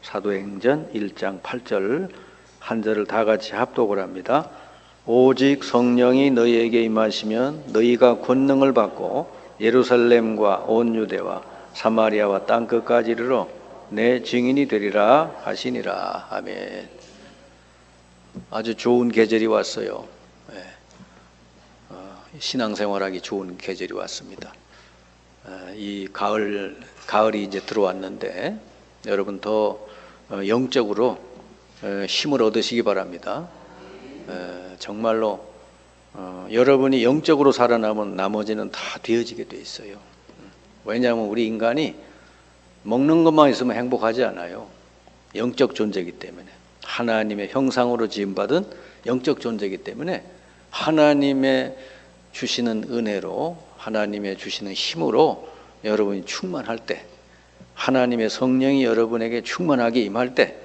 사도행전 1장 8절 한 절을 다 같이 합독을 합니다. 오직 성령이 너희에게 임하시면 너희가 권능을 받고 예루살렘과 온 유대와 사마리아와 땅끝까지 이르러 내 증인이 되리라 하시니라. 아멘. 아주 좋은 계절이 왔어요. 신앙생활하기 좋은 계절이 왔습니다. 이 가을이 이제 들어왔는데 여러분 더 영적으로 힘을 얻으시기 바랍니다. 정말로 여러분이 영적으로 살아나면 나머지는 다 되어지게 돼 있어요. 왜냐하면 우리 인간이 먹는 것만 있으면 행복하지 않아요. 영적 존재이기 때문에, 하나님의 형상으로 지음받은 영적 존재이기 때문에 하나님의 주시는 은혜로, 하나님의 주시는 힘으로 여러분이 충만할 때, 하나님의 성령이 여러분에게 충만하게 임할 때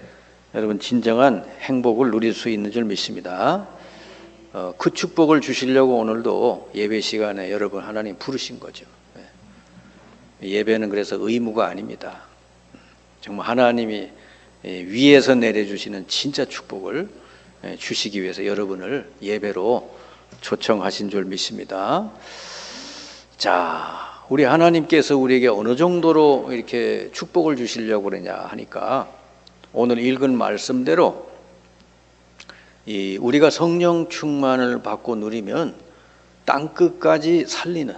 여러분 진정한 행복을 누릴 수 있는 줄 믿습니다. 그 축복을 주시려고 오늘도 예배 시간에 여러분 하나님 부르신 거죠. 예배는 그래서 의무가 아닙니다. 정말 하나님이 위에서 내려주시는 진짜 축복을 주시기 위해서 여러분을 예배로 초청하신 줄 믿습니다. 자, 우리 하나님께서 우리에게 어느 정도로 이렇게 축복을 주시려고 그러냐 하니까 오늘 읽은 말씀대로 우리가 성령 충만을 받고 누리면 땅끝까지 살리는,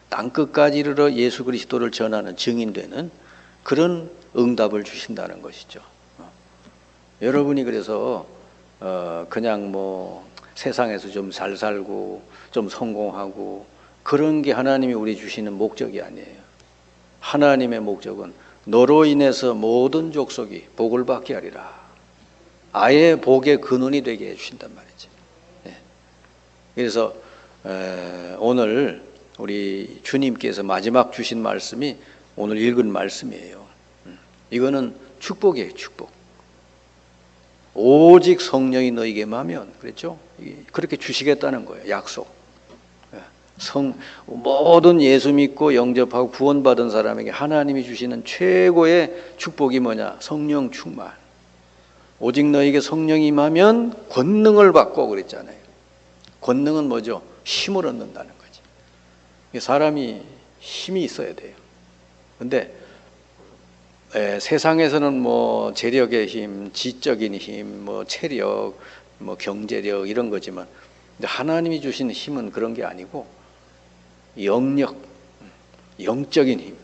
땅끝까지 이르러 예수 그리스도를 전하는 증인되는 그런 응답을 주신다는 것이죠. 여러분이 그래서 그냥 뭐 세상에서 좀 잘 살고 좀 성공하고 그런 게 하나님이 우리 주시는 목적이 아니에요. 하나님의 목적은 너로 인해서 모든 족속이 복을 받게 하리라. 아예 복의 근원이 되게 해주신단 말이죠. 그래서 오늘 우리 주님께서 마지막 주신 말씀이 오늘 읽은 말씀이에요. 이거는 축복이에요, 축복. 오직 성령이 너희에게 임하면, 그랬죠? 그렇게 주시겠다는 거예요, 약속. 모든 예수 믿고 영접하고 구원받은 사람에게 하나님이 주시는 최고의 축복이 뭐냐? 성령 충만. 오직 너에게 성령이 임하면 권능을 받고 그랬잖아요. 권능은 뭐죠? 힘을 얻는다는 거지. 사람이 힘이 있어야 돼요. 근데 세상에서는 뭐 재력의 힘, 지적인 힘, 뭐 체력, 뭐 경제력 이런 거지만 하나님이 주시는 힘은 그런 게 아니고 영력, 영적인 힘,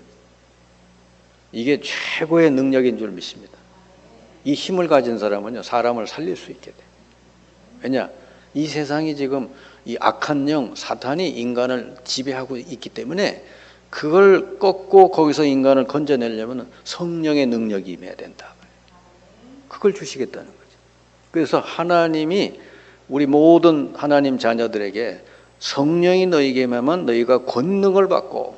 이게 최고의 능력인 줄 믿습니다. 이 힘을 가진 사람은요, 사람을 살릴 수 있게 돼. 왜냐? 이 세상이 지금 이 악한 영, 사탄이 인간을 지배하고 있기 때문에 그걸 꺾고 거기서 인간을 건져내려면 성령의 능력이 임해야 된다. 그걸 주시겠다는 거죠. 그래서 하나님이 우리 모든 하나님 자녀들에게 성령이 너희에게 임하면 너희가 권능을 받고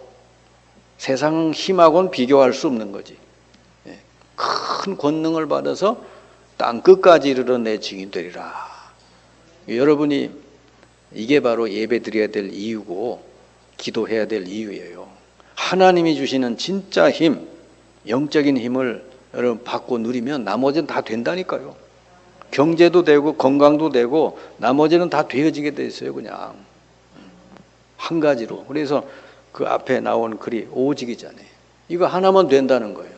세상 힘하고는 비교할 수 없는 거지. 큰 권능을 받아서 땅끝까지 이르러 내 증인 되리라. 여러분이 이게 바로 예배 드려야 될 이유고 기도해야 될 이유예요. 하나님이 주시는 진짜 힘, 영적인 힘을 여러분 받고 누리면 나머지는 다 된다니까요. 경제도 되고 건강도 되고 나머지는 다 되어지게 돼 있어요. 그냥 한 가지로. 그래서 그 앞에 나온 글이 오직이잖아요. 이거 하나만 된다는 거예요.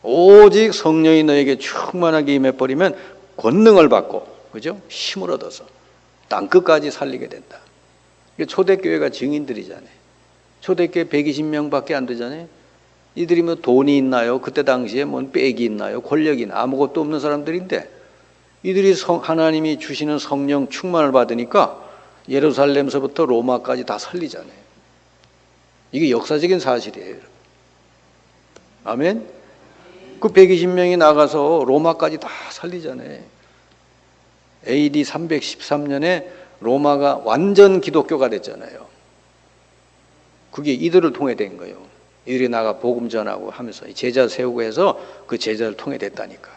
오직 성령이 너에게 충만하게 임해버리면 권능을 받고, 그죠? 힘을 얻어서 땅끝까지 살리게 된다. 초대교회가 증인들이잖아요. 초대교회 120명밖에 안 되잖아요. 이들이 뭐 돈이 있나요? 그때 당시에 뭐 빽이 있나요? 권력이 있나요? 아무것도 없는 사람들인데 이들이 하나님이 주시는 성령 충만을 받으니까 예루살렘서부터 로마까지 다 살리잖아요. 이게 역사적인 사실이에요. 아멘? 그 120명이 나가서 로마까지 다 살리잖아요. AD 313년에 로마가 완전 기독교가 됐잖아요. 그게 이들을 통해 된 거예요. 이들이 나가 복음 전하고 하면서 제자 세우고 해서 그 제자를 통해 됐다니까.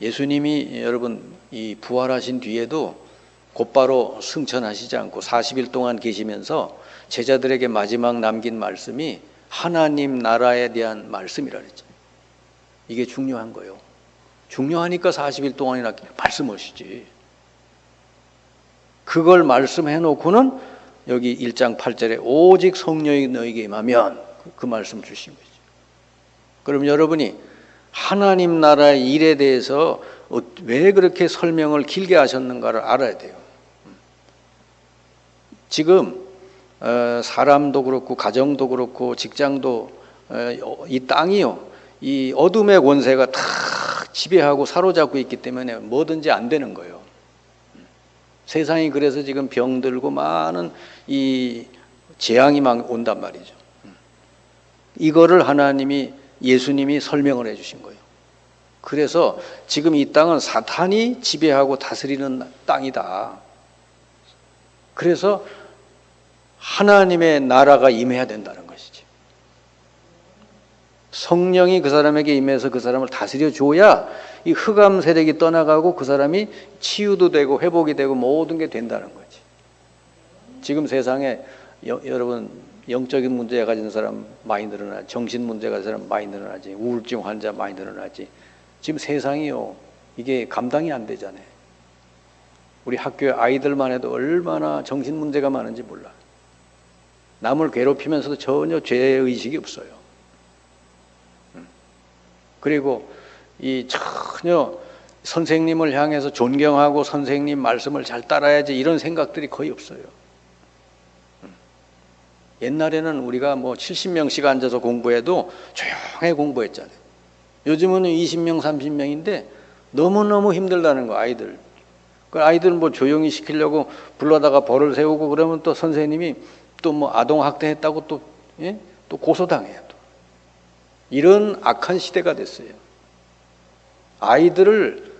예수님이 여러분 이 부활하신 뒤에도 곧바로 승천하시지 않고 40일 동안 계시면서 제자들에게 마지막 남긴 말씀이 하나님 나라에 대한 말씀이라 그랬죠. 이게 중요한 거예요. 중요하니까 40일 동안이나 말씀하시지. 그걸 말씀해 놓고는 여기 1장 8절에 오직 성령이 너에게 임하면 그 말씀 주신 거죠. 그럼 여러분이 하나님 나라의 일에 대해서 왜 그렇게 설명을 길게 하셨는가를 알아야 돼요. 지금 사람도 그렇고 가정도 그렇고 직장도 이 땅이요, 이 어둠의 권세가 다 지배하고 사로잡고 있기 때문에 뭐든지 안 되는 거예요. 세상이 그래서 지금 병들고 많은 이 재앙이 막 온단 말이죠. 이거를 하나님이, 예수님이 설명을 해 주신 거예요. 그래서 지금 이 땅은 사탄이 지배하고 다스리는 땅이다. 그래서 하나님의 나라가 임해야 된다는 것이지. 성령이 그 사람에게 임해서 그 사람을 다스려 줘야 이 흑암 세력이 떠나가고 그 사람이 치유도 되고 회복이 되고 모든 게 된다는 거지. 지금 세상에 여러분 영적인 문제 가진 사람 많이 늘어나지, 정신 문제 가진 사람 많이 늘어나지, 우울증 환자 많이 늘어나지. 지금 세상이요, 이게 감당이 안 되잖아요. 우리 학교에 아이들만 해도 얼마나 정신 문제가 많은지 몰라. 남을 괴롭히면서도 전혀 죄의식이 없어요. 그리고 이 전혀 선생님을 향해서 존경하고 선생님 말씀을 잘 따라야지 이런 생각들이 거의 없어요. 옛날에는 우리가 뭐 70명씩 앉아서 공부해도 조용하게 공부했잖아요. 요즘은 20명, 30명인데 너무너무 힘들다는 거, 아이들. 그 아이들 뭐 조용히 시키려고 불러다가 벌을 세우고 그러면 또 선생님이 또 뭐 아동학대했다고 또, 예? 또 고소당해요. 또. 이런 악한 시대가 됐어요. 아이들을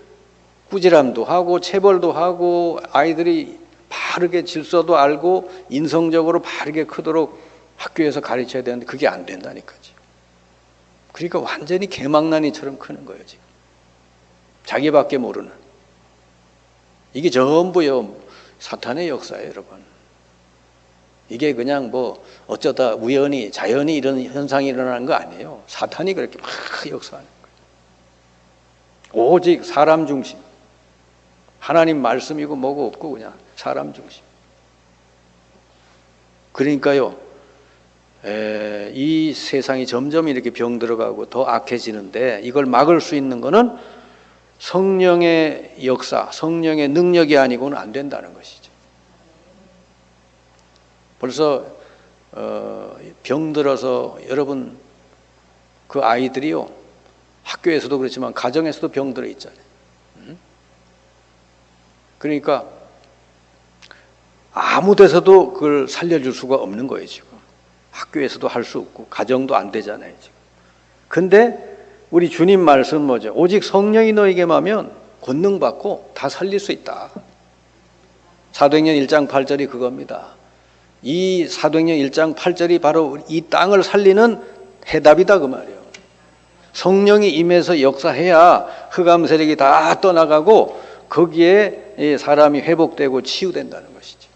꾸지람도 하고 체벌도 하고 아이들이 바르게 질서도 알고 인성적으로 바르게 크도록 학교에서 가르쳐야 되는데 그게 안 된다니까요. 그러니까 완전히 개망나니처럼 크는 거예요, 지금. 자기밖에 모르는. 이게 전부요, 사탄의 역사예요, 여러분. 이게 그냥 뭐 어쩌다 우연히 자연히 이런 현상이 일어나는 거 아니에요. 사탄이 그렇게 막 역사하는 거예요. 오직 사람 중심. 하나님 말씀이고 뭐고 없고 그냥 사람 중심. 그러니까요, 이 세상이 점점 이렇게 병들어가고 더 악해지는데 이걸 막을 수 있는 거는 성령의 역사, 성령의 능력이 아니고는 안 된다는 것이죠. 벌써 병들어서 여러분 그 아이들이요, 학교에서도 그렇지만 가정에서도 병들어 있잖아요. 그러니까 아무 데서도 그걸 살려줄 수가 없는 거예요, 지금. 학교에서도 할 수 없고 가정도 안 되잖아요, 지금. 근데 우리 주님 말씀 뭐죠? 오직 성령이 너에게 임하면 권능 받고 다 살릴 수 있다. 사도행전 1장 8절이 그겁니다. 이 사도행전 1장 8절이 바로 이 땅을 살리는 해답이다 그 말이에요. 성령이 임해서 역사해야 흑암 세력이 다 떠나가고 거기에 사람이 회복되고 치유된다는 것이지.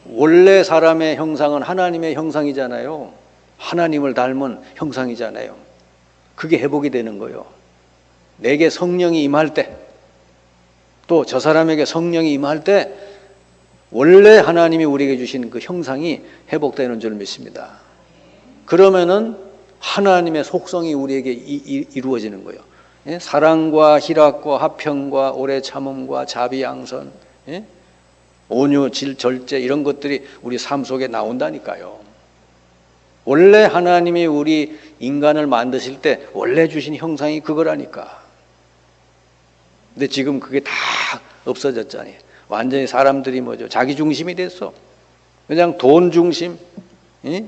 원래 사람의 형상은 하나님의 형상이잖아요. 하나님을 닮은 형상이잖아요. 그게 회복이 되는 거예요. 내게 성령이 임할 때, 또 저 사람에게 성령이 임할 때 원래 하나님이 우리에게 주신 그 형상이 회복되는 줄 믿습니다. 그러면은 하나님의 속성이 우리에게 이루어지는 거예요. 예? 사랑과 희락과 화평과 오래 참음과 자비 양선, 예? 온유 절제 이런 것들이 우리 삶 속에 나온다니까요. 원래 하나님이 우리 인간을 만드실 때 원래 주신 형상이 그거라니까. 근데 지금 그게 다 없어졌잖아요. 완전히 사람들이 뭐죠? 자기 중심이 됐어. 그냥 돈 중심, 예?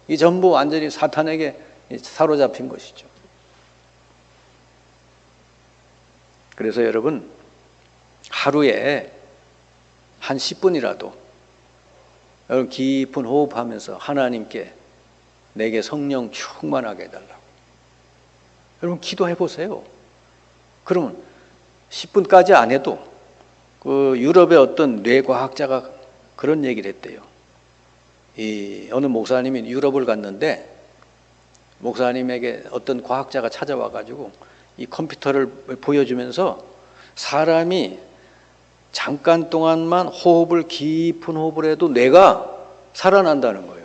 이 전부 완전히 사탄에게 사로잡힌 것이죠. 그래서 여러분 하루에 한 10분이라도 여러분 깊은 호흡하면서 하나님께 내게 성령 충만하게 해달라고 여러분 기도해 보세요. 그러면 10분까지 안 해도 그 유럽의 어떤 뇌과학자가 그런 얘기를 했대요. 어느 목사님이 유럽을 갔는데 목사님에게 어떤 과학자가 찾아와 가지고 이 컴퓨터를 보여주면서 사람이 잠깐 동안만 호흡을 깊은 호흡을 해도 뇌가 살아난다는 거예요.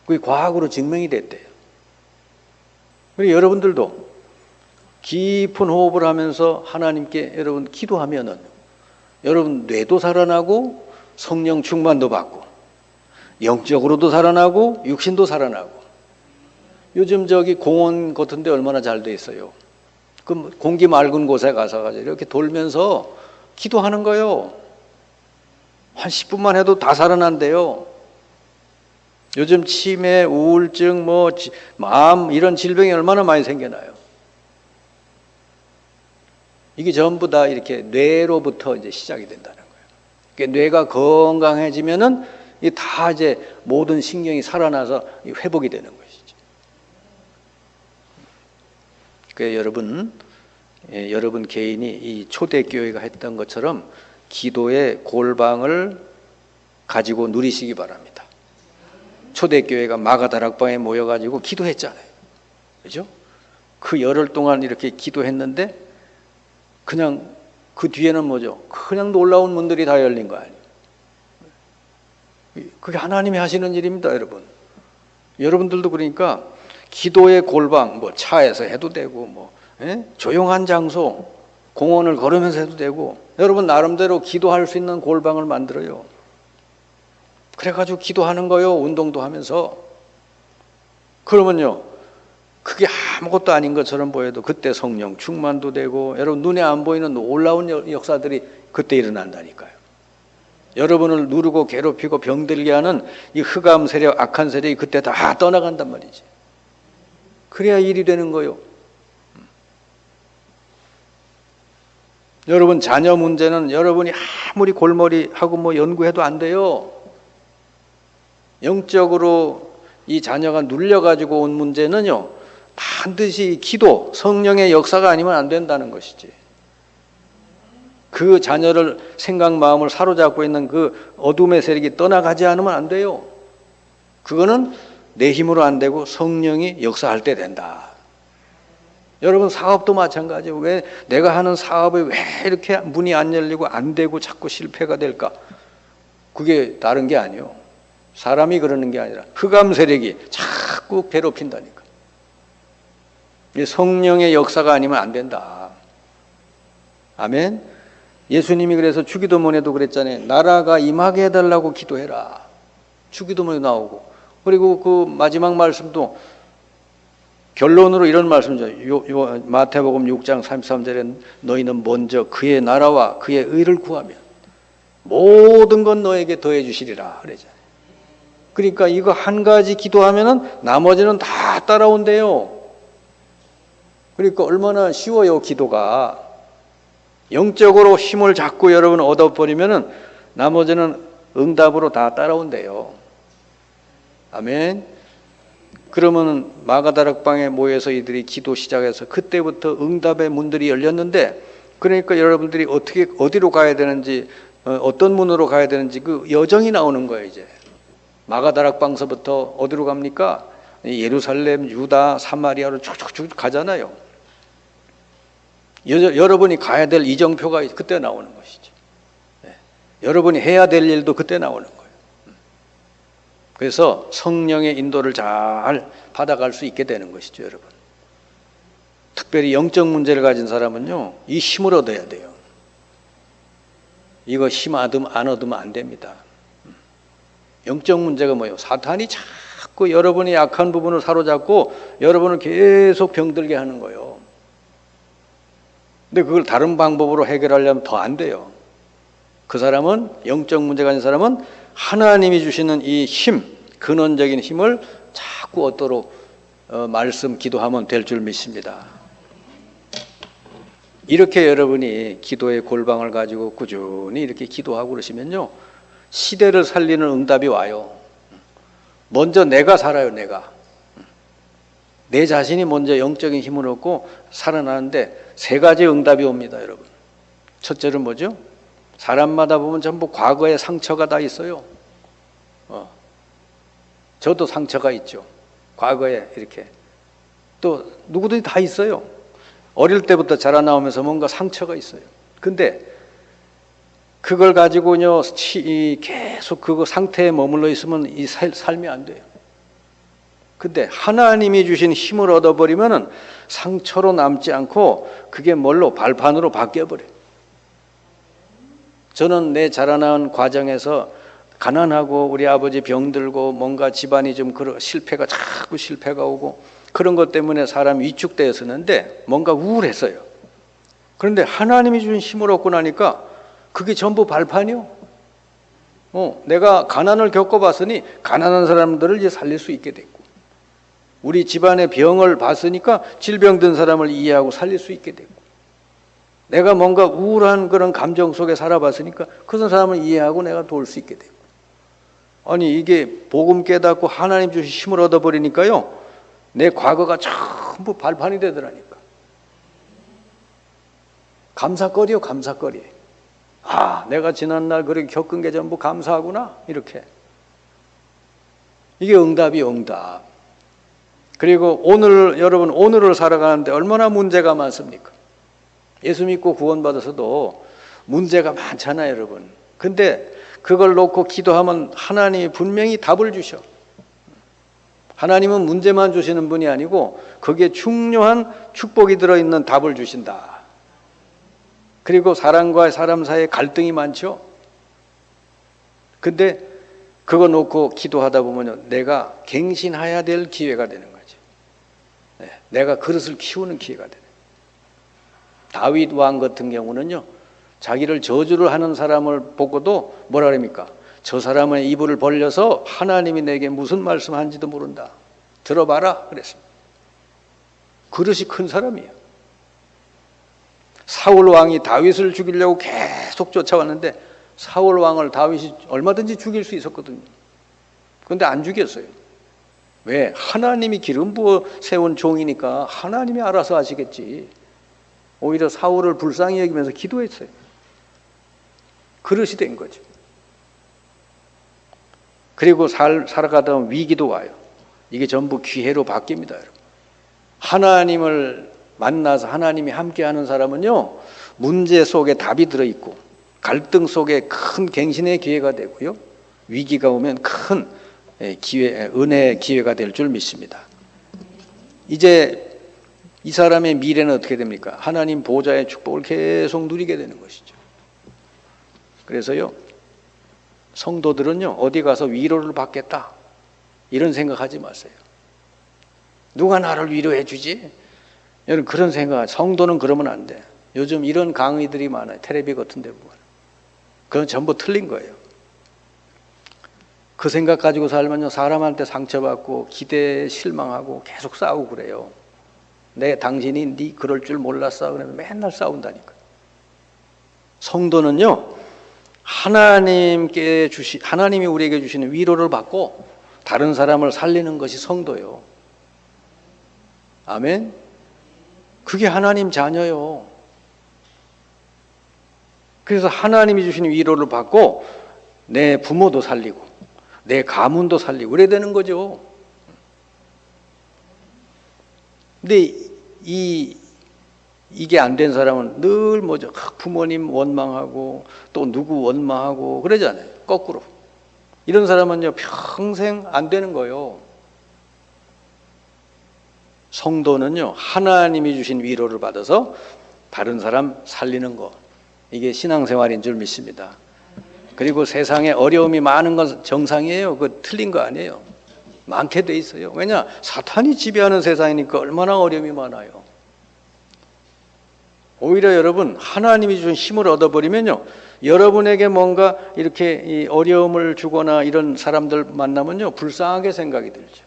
그게 과학으로 증명이 됐대요. 그리고 여러분들도 깊은 호흡을 하면서 하나님께 여러분 기도하면은 여러분 뇌도 살아나고 성령 충만도 받고 영적으로도 살아나고 육신도 살아나고. 요즘 저기 공원 같은 데 얼마나 잘 돼 있어요. 그 공기 맑은 곳에 가서 이렇게 돌면서 기도하는 거예요. 한 10분만 해도 다 살아난대요. 요즘 치매, 우울증, 마음 이런 질병이 얼마나 많이 생겨나요. 이게 전부 다 이렇게 뇌로부터 이제 시작이 된다는 거예요. 그러니까 뇌가 건강해지면은 이 다 이제 모든 신경이 살아나서 회복이 되는 것이죠. 그러니까 여러분 개인이 이 초대교회가 했던 것처럼 기도의 골방을 가지고 누리시기 바랍니다. 초대교회가 마가다락방에 모여가지고 기도했잖아요. 그죠? 그 열흘 동안 이렇게 기도했는데 그냥 그 뒤에는 뭐죠? 그냥 놀라운 문들이 다 열린 거 아니에요. 그게 하나님이 하시는 일입니다, 여러분. 여러분들도 그러니까 기도의 골방, 차에서 해도 되고, 조용한 장소, 공원을 걸으면서 해도 되고, 여러분 나름대로 기도할 수 있는 골방을 만들어요. 그래가지고 기도하는 거요, 운동도 하면서. 그러면요, 그게 아무것도 아닌 것처럼 보여도 그때 성령 충만도 되고, 여러분 눈에 안 보이는 놀라운 역사들이 그때 일어난다니까요. 여러분을 누르고 괴롭히고 병들게 하는 이 흑암 세력, 악한 세력이 그때 다 떠나간단 말이지. 그래야 일이 되는 거요. 여러분 자녀 문제는 여러분이 아무리 골머리하고 연구해도 안 돼요. 영적으로 이 자녀가 눌려가지고 온 문제는요, 반드시 기도, 성령의 역사가 아니면 안 된다는 것이지. 그 자녀를 생각 마음을 사로잡고 있는 그 어둠의 세력이 떠나가지 않으면 안 돼요. 그거는 내 힘으로 안 되고 성령이 역사할 때 된다. 여러분 사업도 마찬가지예요. 왜 내가 하는 사업이 왜 이렇게 문이 안 열리고 안 되고 자꾸 실패가 될까? 그게 다른 게 아니에요. 사람이 그러는 게 아니라 흑암 세력이 자꾸 괴롭힌다니까. 성령의 역사가 아니면 안 된다. 아멘. 예수님이 그래서 주기도문에도 그랬잖아요. 나라가 임하게 해달라고 기도해라. 주기도문에 나오고. 그리고 그 마지막 말씀도 결론으로 이런 말씀이죠. 마태복음 6장 33절에 너희는 먼저 그의 나라와 그의 의를 구하면 모든 건 너에게 더해 주시리라 그러잖아요. 그러니까 이거 한 가지 기도하면은 나머지는 다 따라온대요. 그러니까 얼마나 쉬워요, 기도가. 영적으로 힘을 잡고 여러분 얻어버리면은 나머지는 응답으로 다 따라온대요. 아멘. 그러면 마가다락방에 모여서 이들이 기도 시작해서 그때부터 응답의 문들이 열렸는데, 그러니까 여러분들이 어디로 가야 되는지, 어떤 문으로 가야 되는지 그 여정이 나오는 거예요. 이제 마가다락방서부터 어디로 갑니까? 예루살렘, 유다, 사마리아로 쭉쭉쭉 가잖아요. 여러분이 가야 될 이정표가 그때 나오는 것이죠. 여러분이 해야 될 일도 그때 나오는 거예요. 그래서 성령의 인도를 잘 받아갈 수 있게 되는 것이죠, 여러분. 특별히 영적 문제를 가진 사람은요, 이 힘을 얻어야 돼요. 이거 힘 안 얻으면 안 됩니다. 영적 문제가 뭐예요? 사탄이 자꾸 여러분의 약한 부분을 사로잡고 여러분을 계속 병들게 하는 거예요. 근데 그걸 다른 방법으로 해결하려면 더 안 돼요. 그 사람은, 영적 문제가 있는 사람은 하나님이 주시는 이 힘, 근원적인 힘을 자꾸 얻도록 말씀, 기도하면 될 줄 믿습니다. 이렇게 여러분이 기도의 골방을 가지고 꾸준히 이렇게 기도하고 그러시면요, 시대를 살리는 응답이 와요. 먼저 내가 살아요, 내가. 내 자신이 먼저 영적인 힘을 얻고 살아나는데 세 가지 응답이 옵니다, 여러분. 첫째는 뭐죠? 사람마다 보면 전부 과거의 상처가 다 있어요. 저도 상처가 있죠. 과거에 이렇게. 또 누구든지 다 있어요. 어릴 때부터 자라나오면서 뭔가 상처가 있어요. 근데 그걸 가지고요 계속 그 상태에 머물러 있으면 이 삶이 안 돼요. 근데 하나님이 주신 힘을 얻어버리면은 상처로 남지 않고 그게 뭘로 발판으로 바뀌어버려요. 저는 내 자라나온 과정에서 가난하고 우리 아버지 병들고 뭔가 집안이 좀 실패가 자꾸 실패가 오고 그런 것 때문에 사람이 위축되었었는데 뭔가 우울했어요. 그런데 하나님이 주신 힘을 얻고 나니까 그게 전부 발판이요. 내가 가난을 겪어봤으니 가난한 사람들을 이제 살릴 수 있게 됐고, 우리 집안의 병을 봤으니까 질병든 사람을 이해하고 살릴 수 있게 됐고, 내가 뭔가 우울한 그런 감정 속에 살아봤으니까 그런 사람을 이해하고 내가 도울 수 있게 됐고. 아니 이게 복음 깨닫고 하나님 주신 힘을 얻어버리니까요 내 과거가 전부 발판이 되더라니까. 감사거리요, 감사거리. 아, 내가 지난날 그렇게 겪은 게 전부 감사하구나, 이렇게. 이게 응답이 응답. 그리고 오늘, 여러분, 오늘을 살아가는데 얼마나 문제가 많습니까? 예수 믿고 구원받아서도 문제가 많잖아요, 여러분. 근데 그걸 놓고 기도하면 하나님이 분명히 답을 주셔. 하나님은 문제만 주시는 분이 아니고 거기에 중요한 축복이 들어있는 답을 주신다. 그리고 사람과 사람 사이에 갈등이 많죠. 근데 그거 놓고 기도하다 보면 내가 갱신해야 될 기회가 되는 거죠. 내가 그릇을 키우는 기회가 되는 거예요. 다윗 왕 같은 경우는요, 자기를 저주를 하는 사람을 보고도 뭐라 그럽니까? 저 사람의 이불을 벌려서 하나님이 내게 무슨 말씀한지도 모른다. 들어봐라 그랬습니다. 그릇이 큰 사람이에요. 사울 왕이 다윗을 죽이려고 계속 쫓아왔는데 사울 왕을 다윗이 얼마든지 죽일 수 있었거든요. 그런데 안 죽였어요. 왜? 하나님이 기름 부어 세운 종이니까 하나님이 알아서 하시겠지. 오히려 사울을 불쌍히 여기면서 기도했어요. 그릇이 된 거죠. 그리고 살아가다 보면 위기도 와요. 이게 전부 기회로 바뀝니다, 여러분. 하나님을 만나서 하나님이 함께하는 사람은요, 문제 속에 답이 들어있고 갈등 속에 큰 갱신의 기회가 되고요, 위기가 오면 큰 기회, 은혜의 기회가 될 줄 믿습니다. 이제 이 사람의 미래는 어떻게 됩니까? 하나님 보좌의 축복을 계속 누리게 되는 것이죠. 그래서요, 성도들은요, 어디 가서 위로를 받겠다 이런 생각하지 마세요. 누가 나를 위로해 주지? 여러분 그런 생각, 성도는 그러면 안 돼. 요즘 이런 강의들이 많아요. 텔레비 같은 데 보면. 그건 전부 틀린 거예요. 그 생각 가지고 살면요, 사람한테 상처받고 기대에 실망하고 계속 싸우고 그래요. 당신이 네 그럴 줄 몰랐어. 그러면 맨날 싸운다니까. 성도는요, 하나님이 우리에게 주시는 위로를 받고 다른 사람을 살리는 것이 성도요. 아멘. 그게 하나님 자녀요. 그래서 하나님이 주시는 위로를 받고 내 부모도 살리고 내 가문도 살리고 그래야 되는 거죠. 근데 이게 안 된 사람은 늘 뭐죠? 부모님 원망하고 또 누구 원망하고 그러잖아요. 거꾸로. 이런 사람은요, 평생 안 되는 거예요. 성도는요, 하나님이 주신 위로를 받아서 다른 사람 살리는 거. 이게 신앙생활인 줄 믿습니다. 그리고 세상에 어려움이 많은 건 정상이에요. 그거 틀린 거 아니에요. 많게 돼 있어요. 왜냐? 사탄이 지배하는 세상이니까 얼마나 어려움이 많아요. 오히려 여러분, 하나님이 주신 힘을 얻어버리면요, 여러분에게 뭔가 이렇게 이 어려움을 주거나 이런 사람들 만나면요, 불쌍하게 생각이 들죠.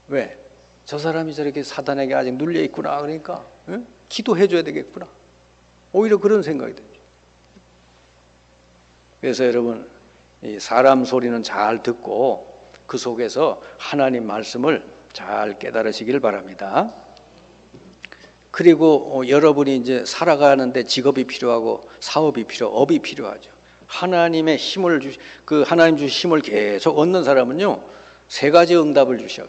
왜? 저 사람이 저렇게 사단에게 아직 눌려 있구나. 그러니까 기도해 줘야 되겠구나. 오히려 그런 생각이 들죠. 그래서 여러분, 이 사람 소리는 잘 듣고 그 속에서 하나님 말씀을 잘 깨달으시길 바랍니다. 그리고 여러분이 이제 살아가는데 직업이 필요하고 사업이 업이 필요하죠. 하나님의 힘을 하나님 주신 힘을 계속 얻는 사람은요, 세 가지 응답을 주셔요.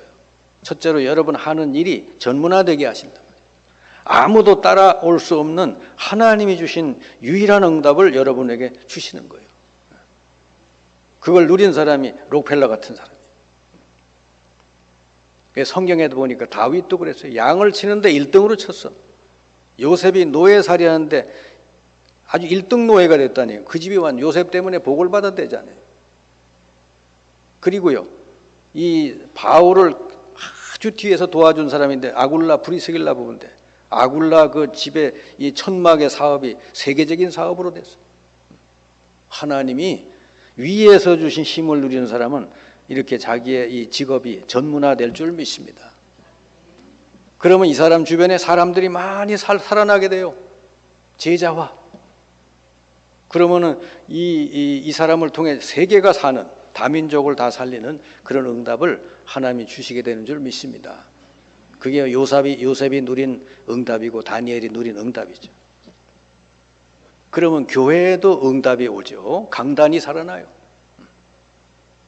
첫째로 여러분 하는 일이 전문화되게 하신다. 아무도 따라올 수 없는 하나님이 주신 유일한 응답을 여러분에게 주시는 거예요. 그걸 누린 사람이 록펠러 같은 사람이에요. 성경에도 보니까 다윗도 그랬어요. 양을 치는데 1등으로 쳤어. 요셉이 노예살이 하는데 아주 1등 노예가 됐다니. 그 집이 완 요셉 때문에 복을 받았대잖아요. 그리고요, 이 바울을 아주 뒤에서 도와준 사람인데 아굴라 브리스길라 부부인데 아굴라 그 집에 이 천막의 사업이 세계적인 사업으로 됐어요. 하나님이 위에서 주신 힘을 누리는 사람은 이렇게 자기의 이 직업이 전문화될 줄 믿습니다. 그러면 이 사람 주변에 사람들이 많이 살아나게 돼요. 제자화. 그러면은 이 사람을 통해 세계가 사는, 다민족을 다 살리는 그런 응답을 하나님이 주시게 되는 줄 믿습니다. 그게 요셉이 누린 응답이고 다니엘이 누린 응답이죠. 그러면 교회에도 응답이 오죠. 강단이 살아나요.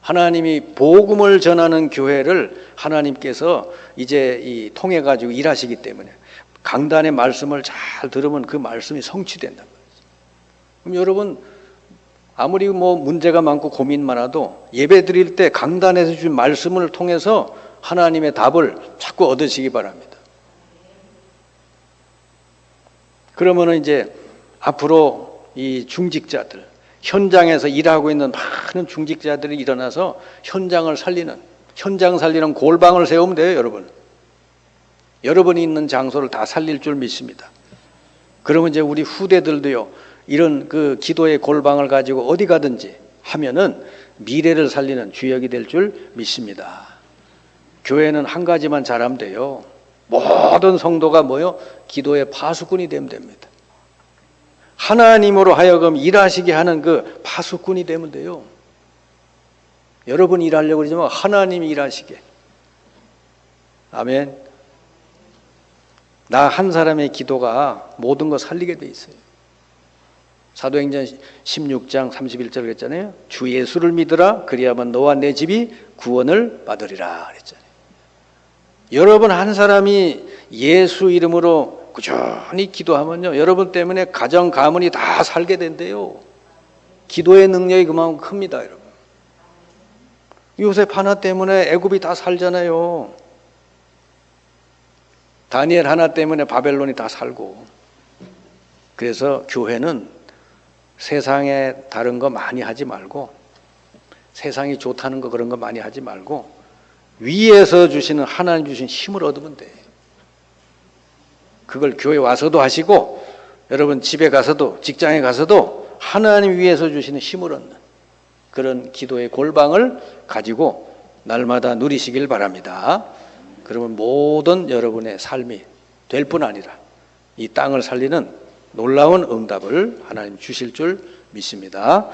하나님이 복음을 전하는 교회를 하나님께서 이제 통해 가지고 일하시기 때문에 강단의 말씀을 잘 들으면 그 말씀이 성취된단 말이죠. 그럼 여러분 아무리 뭐 문제가 많고 고민 많아도 예배 드릴 때 강단에서 주신 말씀을 통해서 하나님의 답을 자꾸 얻으시기 바랍니다. 그러면은 이제 앞으로 이 중직자들, 현장에서 일하고 있는 많은 중직자들이 일어나서 현장 살리는 골방을 세우면 돼요, 여러분. 여러분이 있는 장소를 다 살릴 줄 믿습니다. 그러면 이제 우리 후대들도요, 이런 그 기도의 골방을 가지고 어디 가든지 하면은 미래를 살리는 주역이 될 줄 믿습니다. 교회는 한 가지만 잘하면 돼요. 모든 성도가 기도의 파수꾼이 되면 됩니다. 하나님으로 하여금 일하시게 하는 그 파수꾼이 되면 돼요. 여러분이 일하려고 그러지만 하나님이 일하시게. 아멘. 나 한 사람의 기도가 모든 거 살리게 돼 있어요. 사도행전 16장 31절 그랬잖아요. 주 예수를 믿으라 그리하면 너와 내 집이 구원을 받으리라 그랬잖아요. 여러분 한 사람이 예수 이름으로 꾸준히 기도하면요, 여러분 때문에 가정 가문이 다 살게 된대요. 기도의 능력이 그만큼 큽니다, 여러분. 요셉 하나 때문에 애굽이 다 살잖아요. 다니엘 하나 때문에 바벨론이 다 살고. 그래서 교회는 세상에 다른 거 많이 하지 말고, 세상이 좋다는 거 그런 거 많이 하지 말고 위에서 주시는 하나님 주신 힘을 얻으면 돼. 그걸 교회 와서도 하시고 여러분 집에 가서도 직장에 가서도 하나님 위에서 주시는 힘을 얻는 그런 기도의 골방을 가지고 날마다 누리시길 바랍니다. 그러면 모든 여러분의 삶이 될 뿐 아니라 이 땅을 살리는 놀라운 응답을 하나님 주실 줄 믿습니다.